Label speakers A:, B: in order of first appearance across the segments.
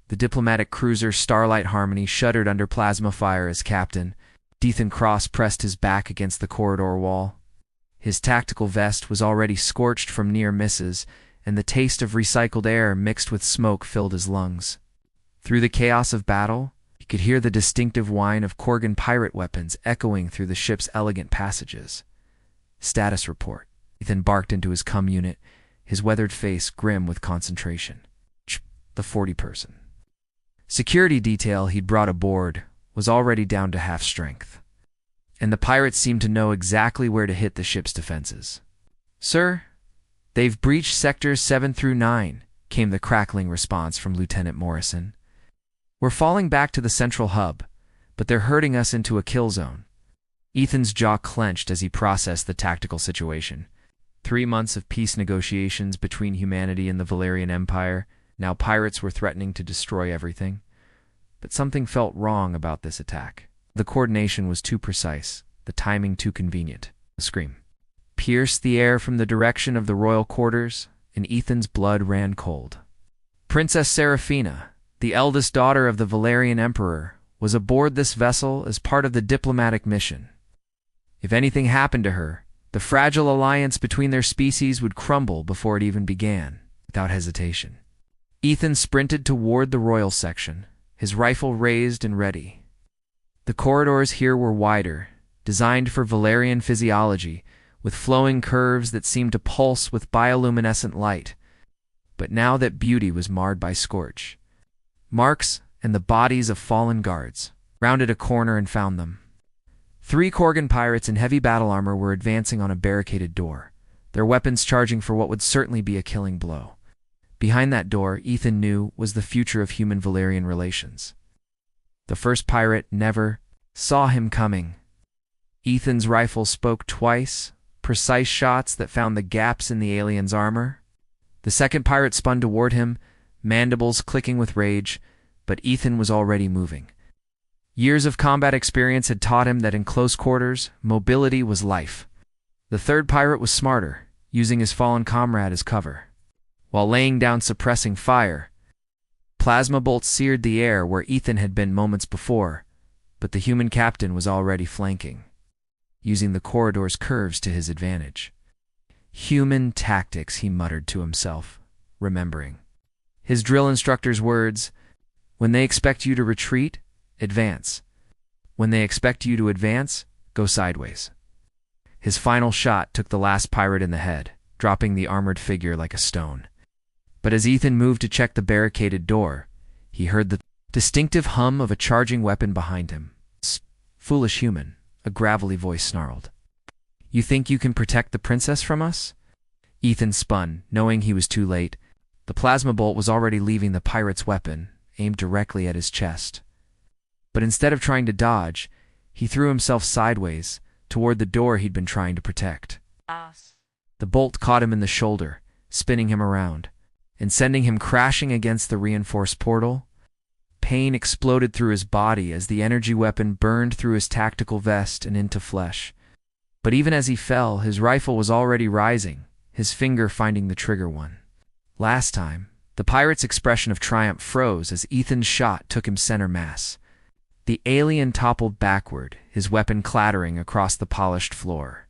A: The diplomatic cruiser Starlight Harmony shuddered under plasma fire as captain. Ethan Cross pressed his back against the corridor wall. His tactical vest was already scorched from near misses, and the taste of recycled air mixed with smoke filled his lungs. Through the chaos of battle, he could hear the distinctive whine of Korgan pirate weapons echoing through the ship's elegant passages. Status report. Ethan barked into his cum unit, his weathered face grim with concentration. The 40-person. Security detail he'd brought aboard was already down to half strength, and the pirates seemed to know exactly where to hit the ship's defenses. "Sir, they've breached sectors 7 through 9, came the crackling response from Lieutenant Morrison. "We're falling back to the central hub, but they're herding us into a kill zone." Ethan's jaw clenched as he processed the tactical situation. 3 months of peace negotiations between humanity and the Valerian Empire. Now pirates were threatening to destroy everything. But something felt wrong about this attack. The coordination was too precise, the timing too convenient. A scream pierced the air from the direction of the royal quarters, and Ethan's blood ran cold. Princess Seraphina, the eldest daughter of the Valerian Emperor, was aboard this vessel as part of the diplomatic mission. If anything happened to her, the fragile alliance between their species would crumble before it even began. Without hesitation, Ethan sprinted toward the royal section, his rifle raised and ready. The corridors here were wider, designed for Valerian physiology, with flowing curves that seemed to pulse with bioluminescent light. But now that beauty was marred by scorch. Marks and the bodies of fallen guards rounded a corner and found them. 3 Korgan pirates in heavy battle armor were advancing on a barricaded door, their weapons charging for what would certainly be a killing blow. Behind that door, Ethan knew, was the future of human-Valerian relations. The first pirate never saw him coming. Ethan's rifle spoke twice, precise shots that found the gaps in the alien's armor. The second pirate spun toward him, mandibles clicking with rage, but Ethan was already moving. Years of combat experience had taught him that in close quarters, mobility was life. The third pirate was smarter, using his fallen comrade as cover. While laying down suppressing fire, plasma bolts seared the air where Ethan had been moments before, but the human captain was already flanking, using the corridor's curves to his advantage. Human tactics, he muttered to himself, remembering his drill instructor's words: when they expect you to retreat, advance. When they expect you to advance, go sideways. His final shot took the last pirate in the head, dropping the armored figure like a stone. But as Ethan moved to check the barricaded door, he heard the distinctive hum of a charging weapon behind him. "Foolish human," a gravelly voice snarled. "You think you can protect the princess from us?" Ethan spun, knowing he was too late. The plasma bolt was already leaving the pirate's weapon, aimed directly at his chest. But instead of trying to dodge, he threw himself sideways, toward the door he'd been trying to protect. The bolt caught him in the shoulder, spinning him around, and sending him crashing against the reinforced portal. Pain exploded through his body as the energy weapon burned through his tactical vest and into flesh. But even as he fell, his rifle was already rising, his finger finding the trigger one. Last time, the pirate's expression of triumph froze as Ethan's shot took him center mass. The alien toppled backward, his weapon clattering across the polished floor.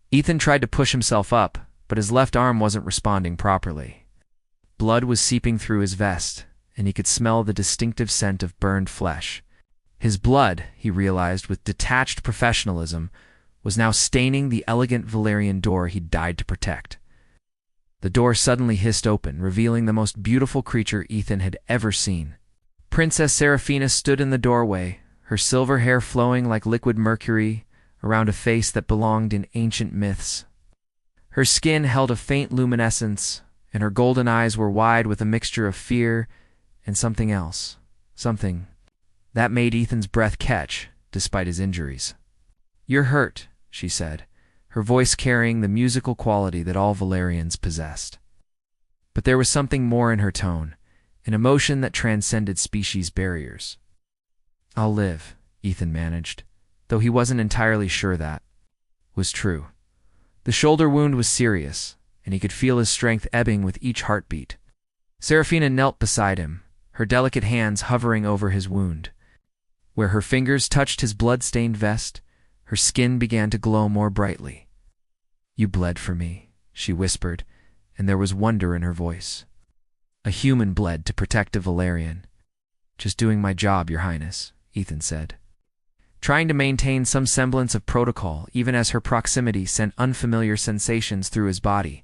A: Ethan tried to push himself up, but his left arm wasn't responding properly. Blood was seeping through his vest, and he could smell the distinctive scent of burned flesh. His blood, he realized with detached professionalism, was now staining the elegant Valerian door he'd died to protect. The door suddenly hissed open, revealing the most beautiful creature Ethan had ever seen. Princess Seraphina stood in the doorway, her silver hair flowing like liquid mercury around a face that belonged in ancient myths. Her skin held a faint luminescence, and her golden eyes were wide with a mixture of fear and something else. Something that made Ethan's breath catch, despite his injuries. "You're hurt," she said, her voice carrying the musical quality that all Valerians possessed. But there was something more in her tone, an emotion that transcended species barriers. "I'll live," Ethan managed, though he wasn't entirely sure that was true. The shoulder wound was serious, and he could feel his strength ebbing with each heartbeat. Seraphina knelt beside him, her delicate hands hovering over his wound. Where her fingers touched his blood-stained vest, her skin began to glow more brightly. "You bled for me," she whispered, and there was wonder in her voice. "A human bled to protect a Valerian." "Just doing my job, Your Highness," Ethan said, trying to maintain some semblance of protocol even as her proximity sent unfamiliar sensations through his body.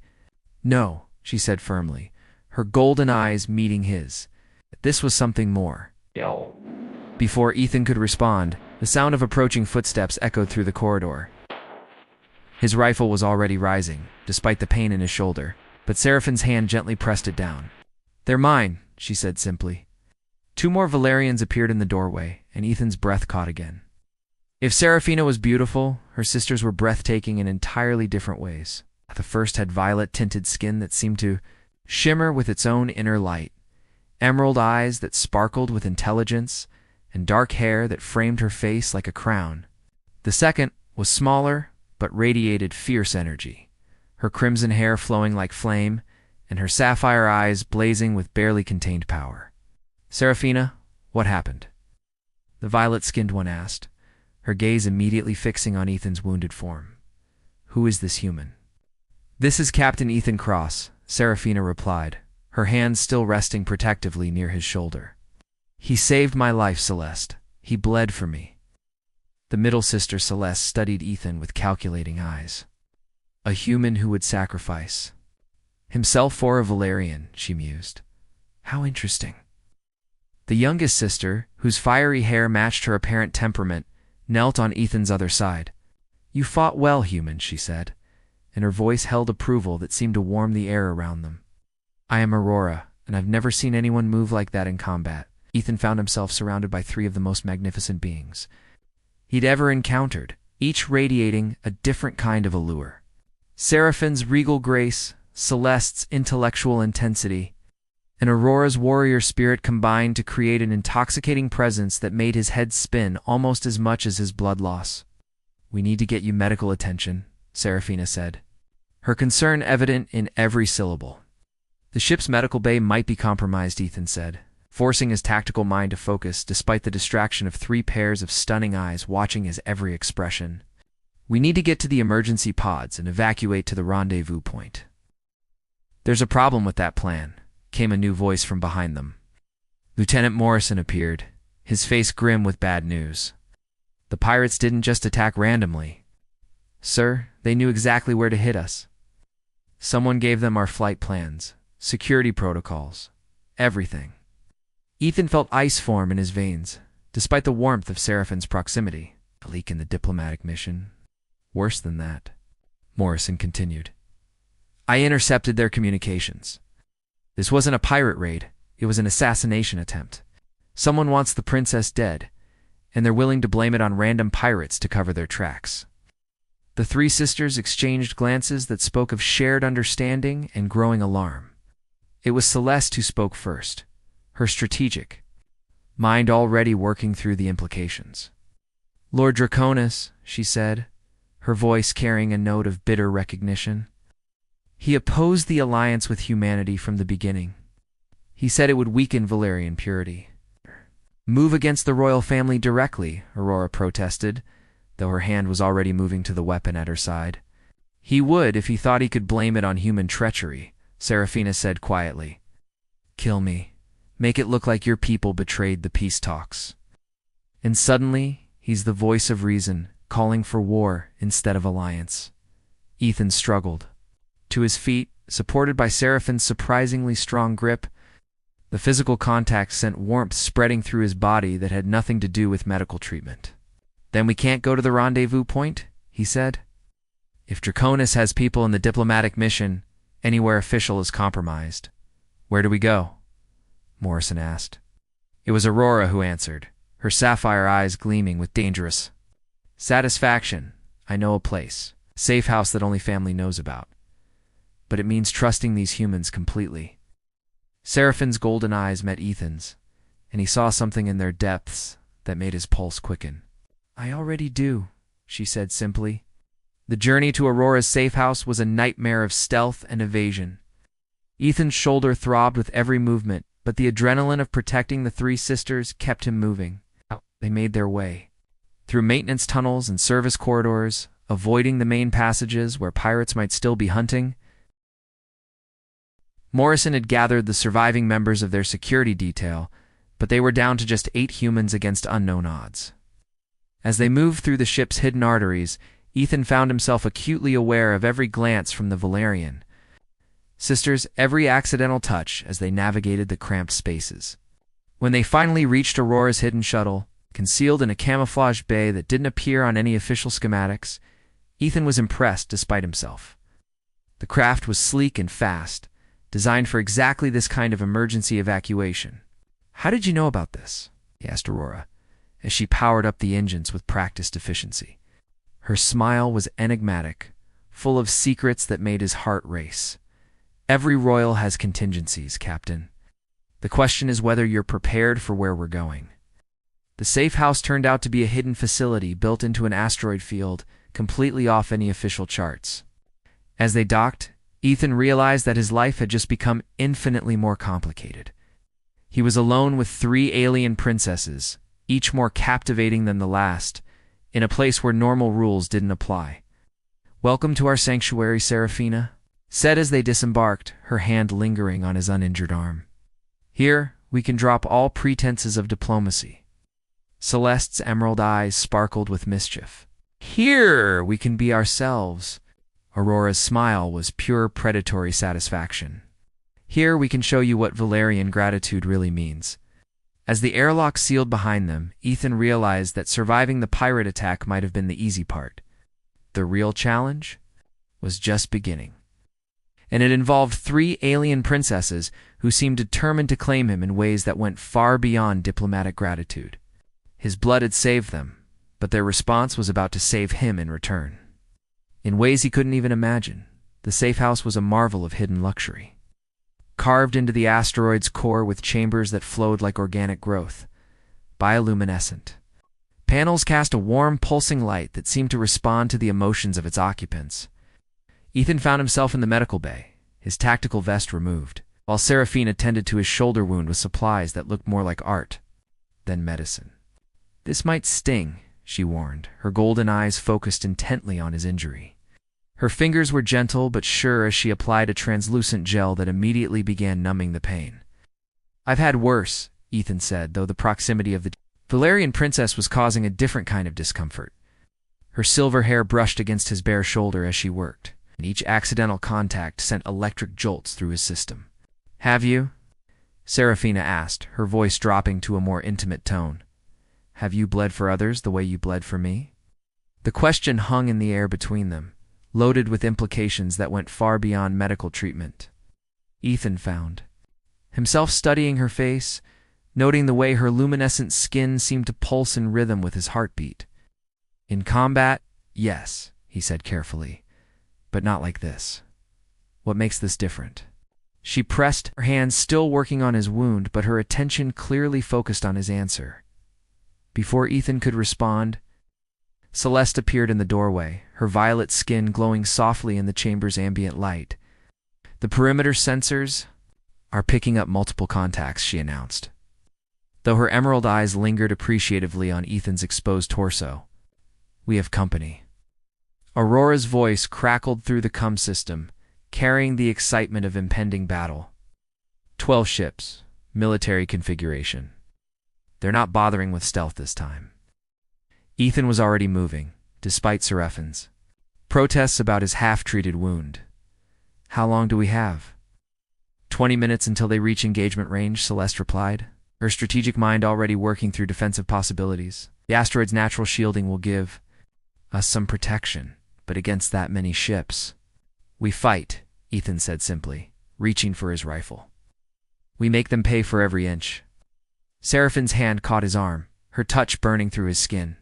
A: "No," she said firmly, her golden eyes meeting his. This was something more.
B: Yo.
A: Before Ethan could respond, the sound of approaching footsteps echoed through the corridor. His rifle was already rising, despite the pain in his shoulder, but Seraphine's hand gently pressed it down. "They're mine," she said simply. 2 more Valerians appeared in the doorway, and Ethan's breath caught again. If Seraphina was beautiful, her sisters were breathtaking in entirely different ways. The first had violet-tinted skin that seemed to shimmer with its own inner light, emerald eyes that sparkled with intelligence, and dark hair that framed her face like a crown. The second was smaller, but radiated fierce energy, her crimson hair flowing like flame, and her sapphire eyes blazing with barely contained power. "Seraphina, what happened?" the violet-skinned one asked, her gaze immediately fixing on Ethan's wounded form. "Who is this human?" "This is Captain Ethan Cross," Seraphina replied, her hands still resting protectively near his shoulder. "He saved my life, Celeste. He bled for me." The middle sister, Celeste, studied Ethan with calculating eyes. A human who would sacrifice himself for a Valerian, she mused. How interesting. The youngest sister, whose fiery hair matched her apparent temperament, knelt on Ethan's other side. "You fought well, human," she said, and her voice held approval that seemed to warm the air around them. "I am Aurora, and I've never seen anyone move like that in combat." Ethan found himself surrounded by 3 of the most magnificent beings he'd ever encountered, each radiating a different kind of allure. Seraphine's regal grace, Celeste's intellectual intensity, and Aurora's warrior spirit combined to create an intoxicating presence that made his head spin almost as much as his blood loss. "We need to get you medical attention," Seraphina said, her concern evident in every syllable. "The ship's medical bay might be compromised," Ethan said, forcing his tactical mind to focus despite the distraction of 3 pairs of stunning eyes watching his every expression. "We need to get to the emergency pods and evacuate to the rendezvous point." "There's a problem with that plan," came a new voice from behind them. Lieutenant Morrison appeared, his face grim with bad news. "The pirates didn't just attack randomly. Sir, they knew exactly where to hit us. Someone gave them our flight plans, security protocols, everything." Ethan felt ice form in his veins, despite the warmth of Seraphine's proximity. "A leak in the diplomatic mission? Worse than that," Morrison continued. "I intercepted their communications. This wasn't a pirate raid, it was an assassination attempt. Someone wants the princess dead, and they're willing to blame it on random pirates to cover their tracks." The 3 sisters exchanged glances that spoke of shared understanding and growing alarm. It was Celeste who spoke first, her strategic mind already working through the implications. "Lord Draconis," she said, her voice carrying a note of bitter recognition. "He opposed the alliance with humanity from the beginning. He said it would weaken Valerian purity." "Move against the royal family directly," Aurora protested, though her hand was already moving to the weapon at her side. "He would if he thought he could blame it on human treachery," Seraphina said quietly. "Kill me. Make it look like your people betrayed the peace talks." And suddenly, he's the voice of reason, calling for war instead of alliance. Ethan struggled. To his feet, supported by Seraphine's surprisingly strong grip, the physical contact sent warmth spreading through his body that had nothing to do with medical treatment. "Then we can't go to the rendezvous point?" he said. "If Draconis has people in the diplomatic mission, anywhere official is compromised. Where do we go?" Morrison asked. It was Aurora who answered, her sapphire eyes gleaming with dangerous satisfaction. "I know a place, a safe house that only family knows about. But it means trusting these humans completely." Seraphine's golden eyes met Ethan's, and he saw something in their depths that made his pulse quicken. "I already do," she said simply. The journey to Aurora's safe house was a nightmare of stealth and evasion. Ethan's shoulder throbbed with every movement, but the adrenaline of protecting the three sisters kept him moving. They made their way through maintenance tunnels and service corridors, avoiding the main passages where pirates might still be hunting. Morrison had gathered the surviving members of their security detail, but they were down to just 8 humans against unknown odds. As they moved through the ship's hidden arteries, Ethan found himself acutely aware of every glance from the Valerian sisters, every accidental touch as they navigated the cramped spaces. When they finally reached Aurora's hidden shuttle, concealed in a camouflaged bay that didn't appear on any official schematics, Ethan was impressed despite himself. The craft was sleek and fast, designed for exactly this kind of emergency evacuation. "How did you know about this?" he asked Aurora, as she powered up the engines with practiced efficiency. Her smile was enigmatic, full of secrets that made his heart race. "Every royal has contingencies, Captain. The question is whether you're prepared for where we're going." The safe house turned out to be a hidden facility built into an asteroid field, completely off any official charts. As they docked, Ethan realized that his life had just become infinitely more complicated. He was alone with 3 alien princesses, each more captivating than the last, in a place where normal rules didn't apply. "Welcome to our sanctuary, Serafina," said as they disembarked, her hand lingering on his uninjured arm. "Here, we can drop all pretenses of diplomacy." Celeste's emerald eyes sparkled with mischief. "Here, we can be ourselves." Aurora's smile was pure predatory satisfaction. "Here, we can show you what Valerian gratitude really means." As the airlock sealed behind them, Ethan realized that surviving the pirate attack might have been the easy part. The real challenge was just beginning. And it involved 3 alien princesses who seemed determined to claim him in ways that went far beyond diplomatic gratitude. His blood had saved them, but their response was about to save him in return. In ways he couldn't even imagine, the safe house was a marvel of hidden luxury. Carved into the asteroid's core with chambers that flowed like organic growth, bioluminescent. Panels cast a warm, pulsing light that seemed to respond to the emotions of its occupants. Ethan found himself in the medical bay, his tactical vest removed, while Serafina tended to his shoulder wound with supplies that looked more like art than medicine. "This might sting," she warned, her golden eyes focused intently on his injury. Her fingers were gentle but sure as she applied a translucent gel that immediately began numbing the pain. "I've had worse," Ethan said, though the proximity of the Valerian princess was causing a different kind of discomfort. Her silver hair brushed against his bare shoulder as she worked, and each accidental contact sent electric jolts through his system. "Have you?" Serafina asked, her voice dropping to a more intimate tone. "Have you bled for others the way you bled for me?" The question hung in the air between them, loaded with implications that went far beyond medical treatment. Ethan found himself studying her face, noting the way her luminescent skin seemed to pulse in rhythm with his heartbeat. "In combat, yes," he said carefully, "but not like this. What makes this different?" She pressed, her hands still working on his wound, but her attention clearly focused on his answer. Before Ethan could respond, Celeste appeared in the doorway, her violet skin glowing softly in the chamber's ambient light. "The perimeter sensors are picking up multiple contacts," she announced, though her emerald eyes lingered appreciatively on Ethan's exposed torso. "We have company." Aurora's voice crackled through the comm system, carrying the excitement of impending battle. 12 ships, military configuration. They're not bothering with stealth this time." Ethan was already moving, despite Seraphine's protests about his half-treated wound. "How long do we have?" 20 minutes until they reach engagement range," Celeste replied, her strategic mind already working through defensive possibilities. "The asteroid's natural shielding will give us some protection, but against that many ships, we fight," Ethan said simply, reaching for his rifle. "We make them pay for every inch." Seraphine's hand caught his arm, her touch burning through his skin.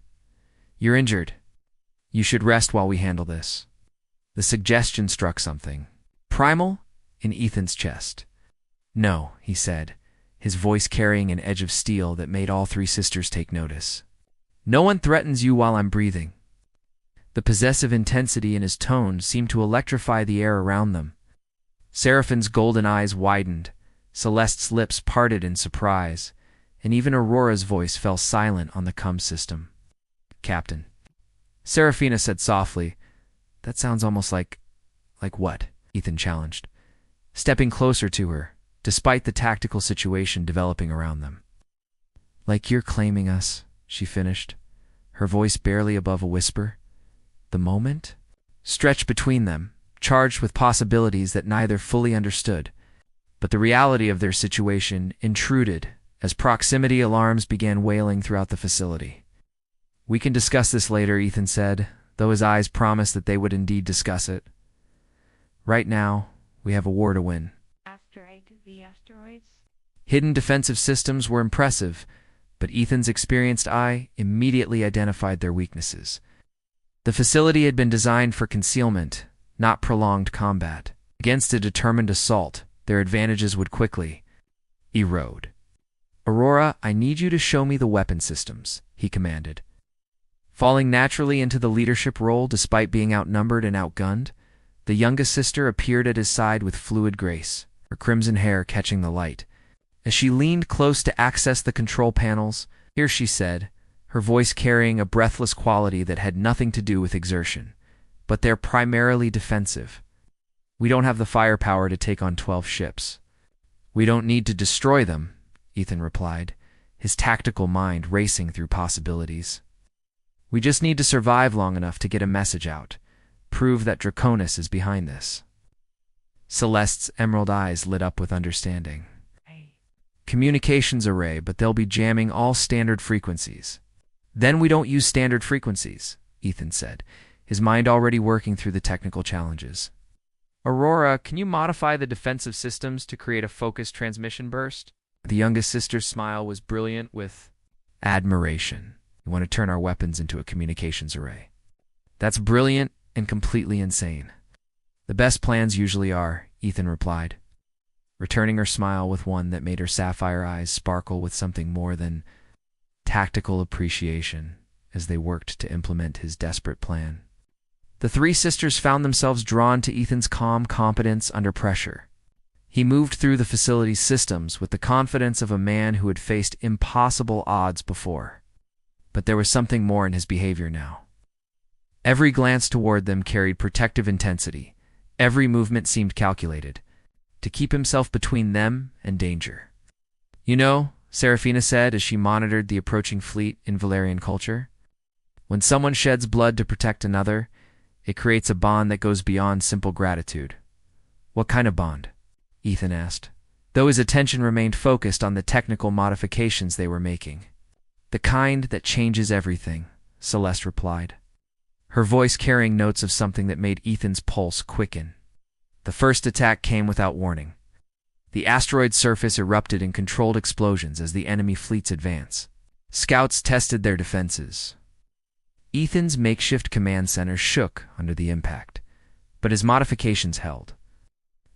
A: "You're injured. You should rest while we handle this." The suggestion struck something primal in Ethan's chest. "No," he said, his voice carrying an edge of steel that made all 3 sisters take notice. "No one threatens you while I'm breathing." The possessive intensity in his tone seemed to electrify the air around them. Seraphine's golden eyes widened, Celeste's lips parted in surprise, and even Aurora's voice fell silent on the comm system. "Captain." Serafina said softly. "That sounds almost like what?" Ethan challenged, stepping closer to her, despite the tactical situation developing around them. "Like you're claiming us," she finished, her voice barely above a whisper. The moment stretched between them, charged with possibilities that neither fully understood, but the reality of their situation intruded as proximity alarms began wailing throughout the facility. "We can discuss this later," Ethan said, though his eyes promised that they would indeed discuss it. "Right now, we have a war to win."
B: The asteroids?
A: Hidden defensive systems were impressive, but Ethan's experienced eye immediately identified their weaknesses. The facility had been designed for concealment, not prolonged combat. Against a determined assault, their advantages would quickly erode. "Aurora, I need you to show me the weapon systems," he commanded. Falling naturally into the leadership role despite being outnumbered and outgunned, the youngest sister appeared at his side with fluid grace, her crimson hair catching the light. As she leaned close to access the control panels, "Here," she said, her voice carrying a breathless quality that had nothing to do with exertion. "But they're primarily defensive. We don't have the firepower to take on 12 ships." "We don't need to destroy them," Ethan replied, his tactical mind racing through possibilities. "We just need to survive long enough to get a message out, prove that Draconis is behind this." Celeste's emerald eyes lit up with understanding. "Communications array, but they'll be jamming all standard frequencies." "Then we don't use standard frequencies," Ethan said, his mind already working through the technical challenges. "Aurora, can you modify the defensive systems to create a focused transmission burst?" The youngest sister's smile was brilliant with admiration. "You want to turn our weapons into a communications array?" "That's brilliant and completely insane." "The best plans usually are," Ethan replied, returning her smile with one that made her sapphire eyes sparkle with something more than tactical appreciation as they worked to implement his desperate plan. The three sisters found themselves drawn to Ethan's calm competence under pressure. He moved through the facility's systems with the confidence of a man who had faced impossible odds before. But there was something more in his behavior now. Every glance toward them carried protective intensity. Every movement seemed calculated, to keep himself between them and danger. "You know," Serafina said as she monitored the approaching fleet in Valerian culture, "when someone sheds blood to protect another, it creates a bond that goes beyond simple gratitude." "What kind of bond?" Ethan asked, though his attention remained focused on the technical modifications they were making. "The kind that changes everything," Celeste replied, her voice carrying notes of something that made Ethan's pulse quicken. The first attack came without warning. The asteroid's surface erupted in controlled explosions as the enemy fleets advanced. Scouts tested their defenses. Ethan's makeshift command center shook under the impact, but his modifications held.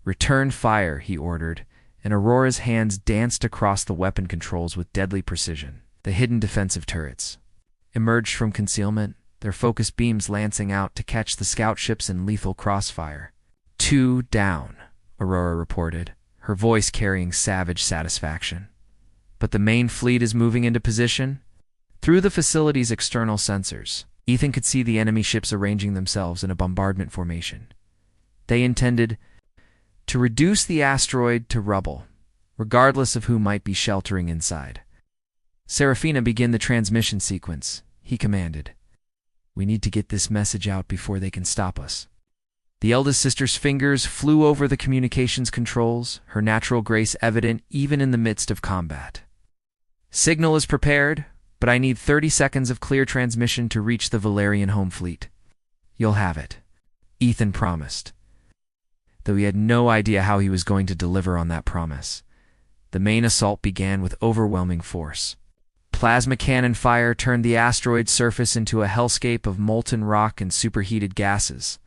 A: "Return fire," he ordered, and Aurora's hands danced across the weapon controls with deadly precision. The hidden defensive turrets emerged from concealment, their focused beams lancing out to catch the scout ships in lethal crossfire. "Two down," Aurora reported, her voice carrying savage satisfaction. "But the main fleet is moving into position?" Through the facility's external sensors, Ethan could see the enemy ships arranging themselves in a bombardment formation. They intended to reduce the asteroid to rubble, regardless of who might be sheltering inside. "Serafina, begin the transmission sequence," he commanded. "We need to get this message out before they can stop us." The eldest sister's fingers flew over the communications controls, her natural grace evident even in the midst of combat. "Signal is prepared, but I need 30 seconds of clear transmission to reach the Valerian home fleet." "You'll have it," Ethan promised, though he had no idea how he was going to deliver on that promise. The main assault began with overwhelming force. Plasma cannon fire turned the asteroid's surface into a hellscape of molten rock and superheated gases.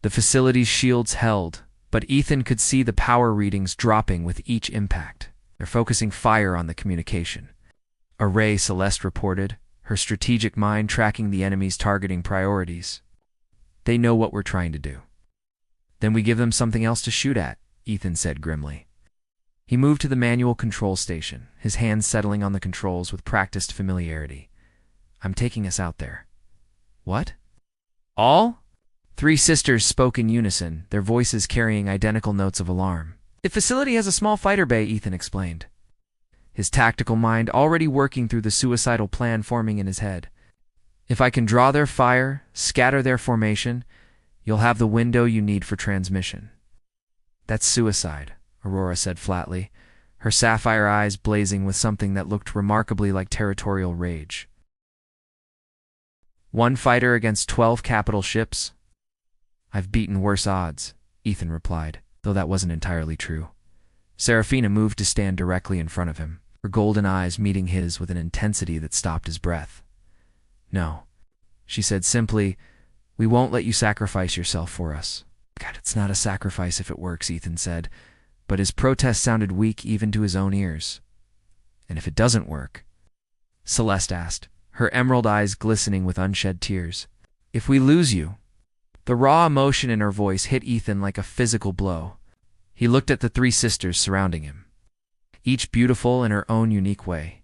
A: The facility's shields held, but Ethan could see the power readings dropping with each impact. "They're focusing fire on the communication array," Celeste reported, her strategic mind tracking the enemy's targeting priorities. "They know what we're trying to do." "Then we give them something else to shoot at," Ethan said grimly. He moved to the manual control station, his hands settling on the controls with practiced familiarity. "I'm taking us out there." "What?" "All?" Three sisters spoke in unison, their voices carrying identical notes of alarm. "The facility has a small fighter bay," Ethan explained, his tactical mind already working through the suicidal plan forming in his head. "If I can draw their fire, scatter their formation, you'll have the window you need for transmission." "That's suicide," Aurora said flatly, her sapphire eyes blazing with something that looked remarkably like territorial rage. "One fighter against 12 capital ships?" "I've beaten worse odds," Ethan replied, though that wasn't entirely true. Serafina moved to stand directly in front of him, her golden eyes meeting his with an intensity that stopped his breath. "No," she said simply, "we won't let you sacrifice yourself for us." "God, it's not a sacrifice if it works," Ethan said, but his protest sounded weak even to his own ears. "And if it doesn't work?" Celeste asked, her emerald eyes glistening with unshed tears. "If we lose you?" The raw emotion in her voice hit Ethan like a physical blow. He looked at the three sisters surrounding him, each beautiful in her own unique way,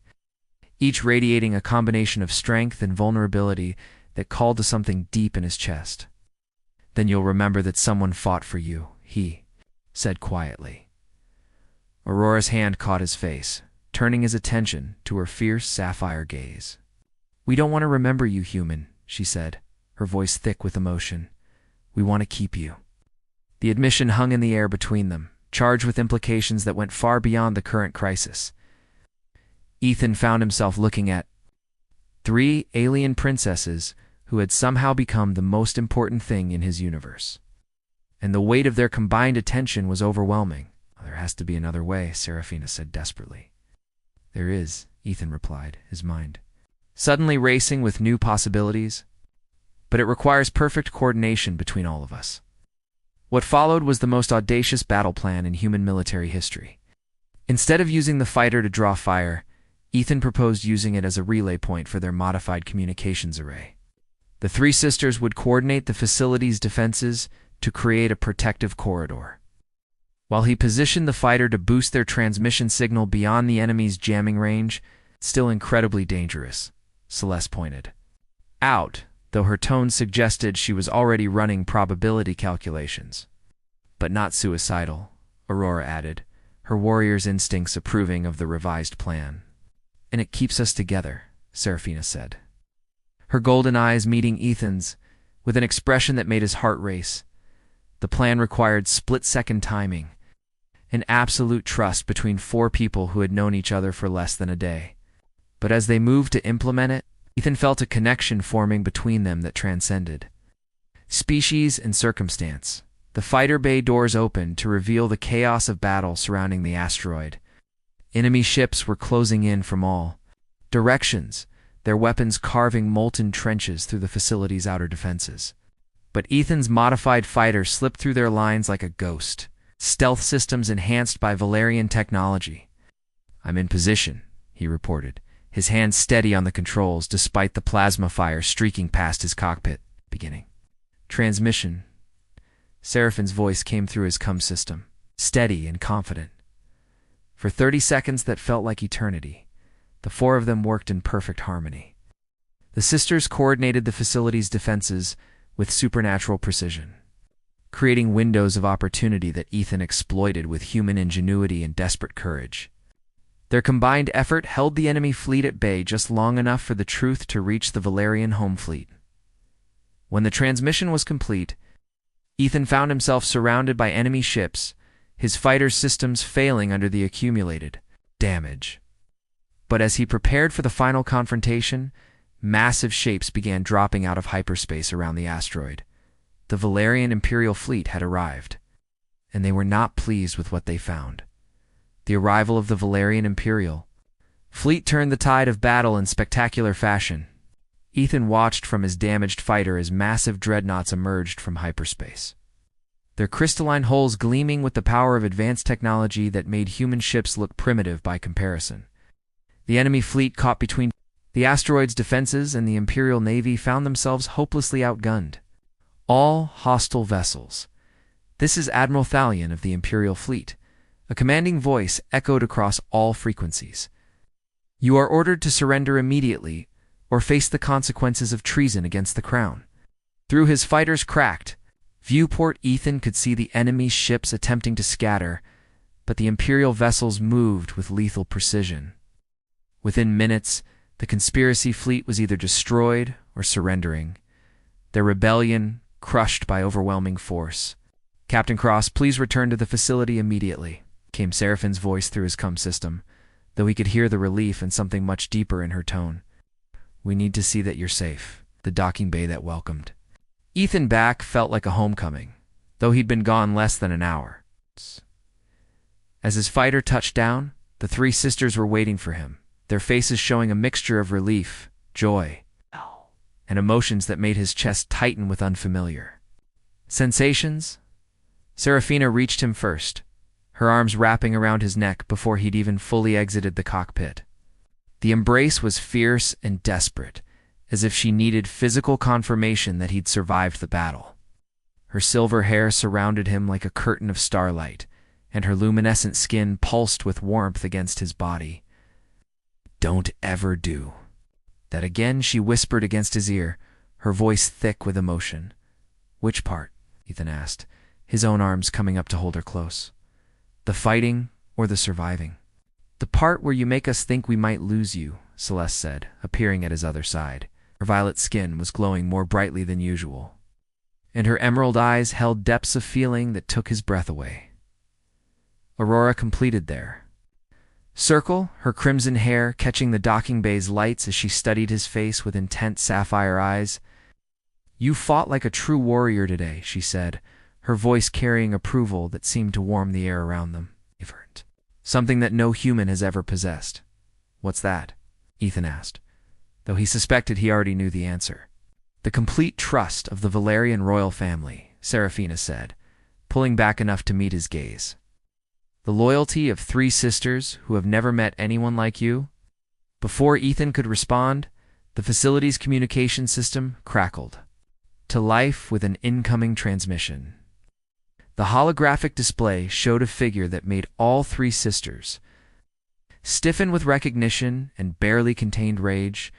A: each radiating a combination of strength and vulnerability that called to something deep in his chest. "Then you'll remember that someone fought for you," he said quietly. Aurora's hand caught his face, turning his attention to her fierce sapphire gaze. "We don't want to remember you, human," she said, her voice thick with emotion. "We want to keep you." The admission hung in the air between them, charged with implications that went far beyond the current crisis. Ethan found himself looking at three alien princesses who had somehow become the most important thing in his universe. And the weight of their combined attention was overwhelming. "There has to be another way," Serafina said desperately. "There is," Ethan replied, his mind suddenly racing with new possibilities. "But it requires perfect coordination between all of us." What followed was the most audacious battle plan in human military history. Instead of using the fighter to draw fire, Ethan proposed using it as a relay point for their modified communications array. The three sisters would coordinate the facility's defenses to create a protective corridor, while he positioned the fighter to boost their transmission signal beyond the enemy's jamming range. "Still incredibly dangerous," Celeste pointed out, though her tone suggested she was already running probability calculations. "But not suicidal," Aurora added, her warrior's instincts approving of the revised plan. "And it keeps us together," Serafina said, her golden eyes meeting Ethan's with an expression that made his heart race. The plan required split-second timing, an absolute trust between four people who had known each other for less than a day. But as they moved to implement it, Ethan felt a connection forming between them that transcended species and circumstance. The fighter bay doors opened to reveal the chaos of battle surrounding the asteroid. Enemy ships were closing in from all directions, their weapons carving molten trenches through the facility's outer defenses. But Ethan's modified fighter slipped through their lines like a ghost, stealth systems enhanced by Valerian technology. "I'm in position," he reported, his hands steady on the controls despite the plasma fire streaking past his cockpit. "Beginning transmission." Seraphine's voice came through his comm system, steady and confident. For 30 seconds that felt like eternity, the four of them worked in perfect harmony. The sisters coordinated the facility's defenses with supernatural precision, creating windows of opportunity that Ethan exploited with human ingenuity and desperate courage. Their combined effort held the enemy fleet at bay just long enough for the truth to reach the Valerian home fleet. When the transmission was complete, Ethan found himself surrounded by enemy ships, his fighter systems failing under the accumulated damage. But as he prepared for the final confrontation, massive shapes began dropping out of hyperspace around the asteroid. The Valerian Imperial fleet had arrived, and they were not pleased with what they found. The arrival of the Valerian Imperial fleet turned the tide of battle in spectacular fashion. Ethan watched from his damaged fighter as massive dreadnoughts emerged from hyperspace, their crystalline hulls gleaming with the power of advanced technology that made human ships look primitive by comparison. The enemy fleet caught between the asteroid's defenses and the Imperial Navy found themselves hopelessly outgunned. "All hostile vessels. This is Admiral Thalion of the Imperial Fleet," A commanding voice echoed across all frequencies. "You are ordered to surrender immediately or face the consequences of treason against the crown." Through his fighter's cracked viewport, Ethan could see the enemy's ships attempting to scatter, but the Imperial vessels moved with lethal precision. Within minutes, the conspiracy fleet was either destroyed or surrendering, their rebellion crushed by overwhelming force. "Captain Cross, please return to the facility immediately," came Seraphine's voice through his comm system, though he could hear the relief and something much deeper in her tone. "We need to see that you're safe." The docking bay that welcomed Ethan back felt like a homecoming, though he'd been gone less than an hour. As his fighter touched down, the three sisters were waiting for him, their faces showing a mixture of relief, joy, and emotions that made his chest tighten with unfamiliar sensations. Serafina reached him first, her arms wrapping around his neck before he'd even fully exited the cockpit. The embrace was fierce and desperate, as if she needed physical confirmation that he'd survived the battle. Her silver hair surrounded him like a curtain of starlight, and her luminescent skin pulsed with warmth against his body. "Don't ever do that again," she whispered against his ear, her voice thick with emotion. "Which part?" Ethan asked, his own arms coming up to hold her close. "The fighting or the surviving?" "The part where you make us think we might lose you," Celeste said, appearing at his other side. Her violet skin was glowing more brightly than usual, and her emerald eyes held depths of feeling that took his breath away. Aurora completed their circle, her crimson hair catching the docking bay's lights as she studied his face with intense sapphire eyes. "You fought like a true warrior today," she said, her voice carrying approval that seemed to warm the air around them. "Something that no human has ever possessed." "What's that?" Ethan asked, though he suspected he already knew the answer. "The complete trust of the Valerian royal family," Serafina said, pulling back enough to meet his gaze. "The loyalty of three sisters who have never met anyone like you." Before Ethan could respond, the facility's communication system crackled to life with an incoming transmission. The holographic display showed a figure that made all three sisters stiffen with recognition and barely contained rage.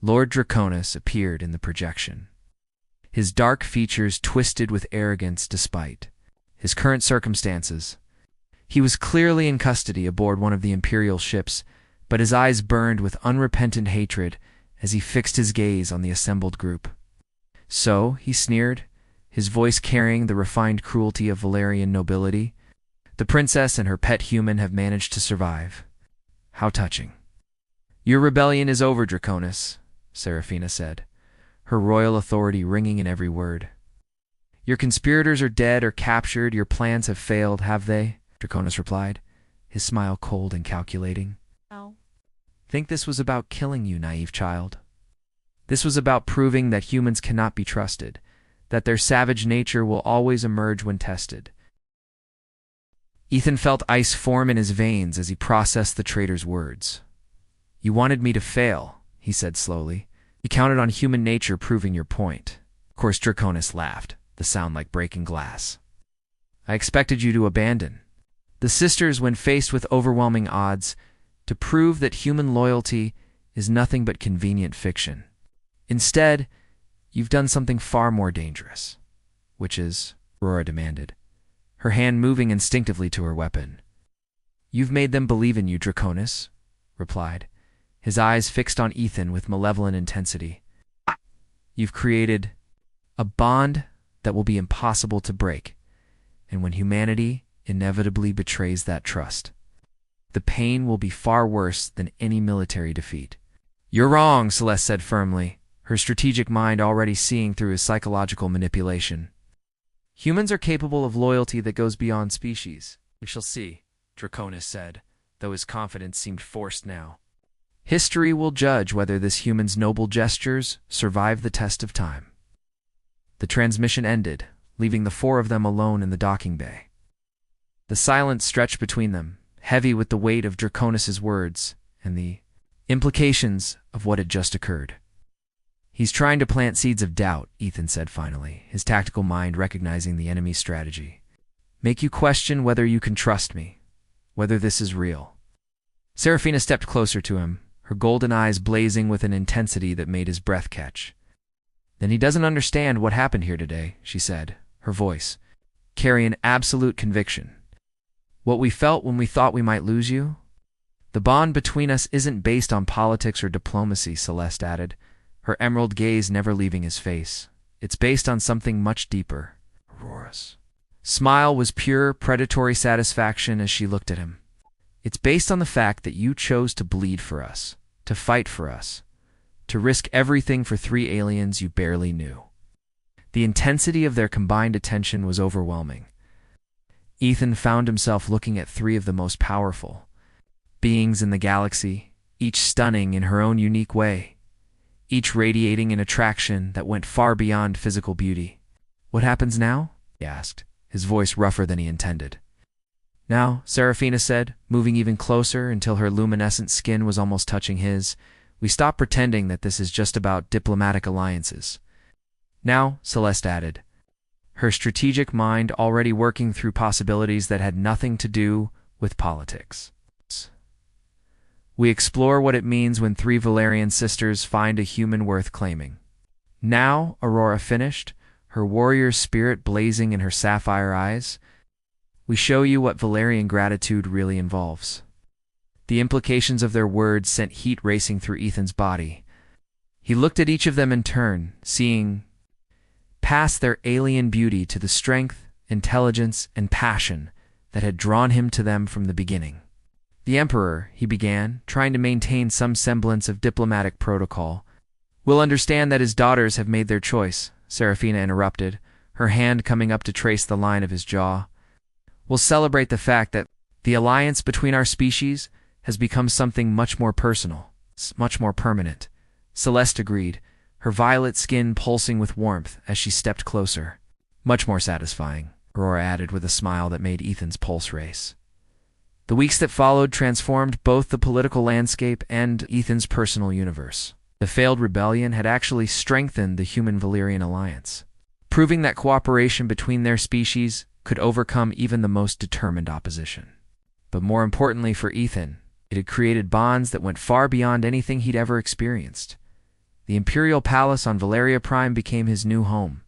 A: Lord Draconis appeared in the projection, his dark features twisted with arrogance despite his current circumstances. He was clearly in custody aboard one of the Imperial ships, but his eyes burned with unrepentant hatred as he fixed his gaze on the assembled group. "So," he sneered, his voice carrying the refined cruelty of Valerian nobility, "the princess and her pet human have managed to survive. How touching." "Your rebellion is over, Draconis," Serafina said, her royal authority ringing in every word. "Your conspirators are dead or captured. Your plans have failed, have they?" Draconis replied, his smile cold and calculating.
B: No.
A: "Think this was about killing you, naive child? This was about proving that humans cannot be trusted, that their savage nature will always emerge when tested." Ethan felt ice form in his veins as he processed the traitor's words. "You wanted me to fail," he said slowly. "You counted on human nature proving your point." Of course, Draconis laughed, the sound like breaking glass. "I expected you to abandon the sisters when faced with overwhelming odds, to prove that human loyalty is nothing but convenient fiction. Instead, you've done something far more dangerous." "Which is?" Aurora demanded, her hand moving instinctively to her weapon. "You've made them believe in you," Draconis replied, his eyes fixed on Ethan with malevolent intensity. "You've created a bond that will be impossible to break, and when humanity inevitably betrays that trust, the pain will be far worse than any military defeat." "You're wrong," Celeste said firmly, her strategic mind already seeing through his psychological manipulation. "Humans are capable of loyalty that goes beyond species." "We shall see," Draconis said, though his confidence seemed forced now. "History will judge whether this human's noble gestures survive the test of time." The transmission ended, leaving the four of them alone in the docking bay. The silence stretched between them, heavy with the weight of Draconis' words and the implications of what had just occurred. "He's trying to plant seeds of doubt," Ethan said finally, his tactical mind recognizing the enemy's strategy. "Make you question whether you can trust me." whether this is real. Serafina stepped closer to him, her golden eyes blazing with an intensity that made his breath catch. "Then he doesn't understand what happened here today," she said, her voice carrying absolute conviction. "What we felt when we thought we might lose you? The bond between us isn't based on politics or diplomacy," Celeste added, her emerald gaze never leaving his face. "It's based on something much deeper." Aurora's smile was pure, predatory satisfaction as she looked at him. "It's based on the fact that you chose to bleed for us, to fight for us, to risk everything for 3 aliens you barely knew." The intensity of their combined attention was overwhelming. Ethan found himself looking at 3 of the most powerful beings in the galaxy, each stunning in her own unique way, each radiating an attraction that went far beyond physical beauty. "What happens now?" he asked, his voice rougher than he intended. "Now," Serafina said, moving even closer until her luminescent skin was almost touching his, "we stop pretending that this is just about diplomatic alliances." "Now," Celeste added, her strategic mind already working through possibilities that had nothing to do with politics, "we explore what it means when 3 Valerian sisters find a human worth claiming." "Now," Aurora finished, her warrior spirit blazing in her sapphire eyes, "we show you what Valerian gratitude really involves." The implications of their words sent heat racing through Ethan's body. He looked at each of them in turn, seeing past their alien beauty to the strength, intelligence, and passion that had drawn him to them from the beginning. "The Emperor," he began, trying to maintain some semblance of diplomatic protocol, "will understand that his daughters have made their choice," Serafina interrupted, her hand coming up to trace the line of his jaw. "We'll celebrate the fact that the alliance between our species has become something much more personal, much more permanent." Celeste agreed, her violet skin pulsing with warmth as she stepped closer. "Much more satisfying," Aurora added with a smile that made Ethan's pulse race. The weeks that followed transformed both the political landscape and Ethan's personal universe. The failed rebellion had actually strengthened the human-Valerian alliance, proving that cooperation between their species could overcome even the most determined opposition. But more importantly for Ethan, it had created bonds that went far beyond anything he'd ever experienced. The Imperial Palace on Valeria Prime became his new home,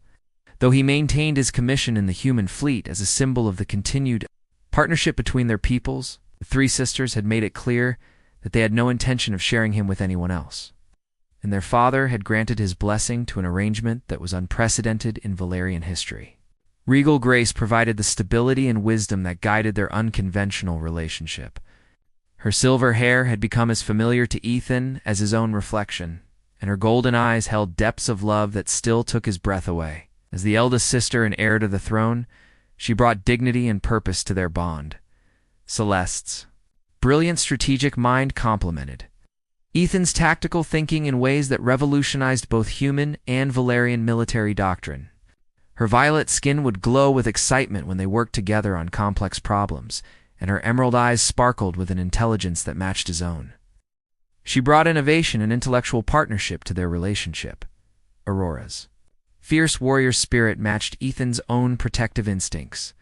A: though he maintained his commission in the human fleet as a symbol of the continued partnership between their peoples. The 3 sisters had made it clear that they had no intention of sharing him with anyone else, and their father had granted his blessing to an arrangement that was unprecedented in Valerian history. Regal grace provided the stability and wisdom that guided their unconventional relationship. Her silver hair had become as familiar to Ethan as his own reflection, and her golden eyes held depths of love that still took his breath away. As the eldest sister and heir to the throne, she brought dignity and purpose to their bond. Celeste's brilliant strategic mind complemented Ethan's tactical thinking in ways that revolutionized both human and Valerian military doctrine. Her violet skin would glow with excitement when they worked together on complex problems, and her emerald eyes sparkled with an intelligence that matched his own. She brought innovation and intellectual partnership to their relationship. Aurora's fierce warrior spirit matched Ethan's own protective instincts,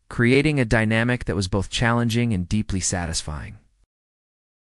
A: creating a dynamic that was both challenging and deeply satisfying.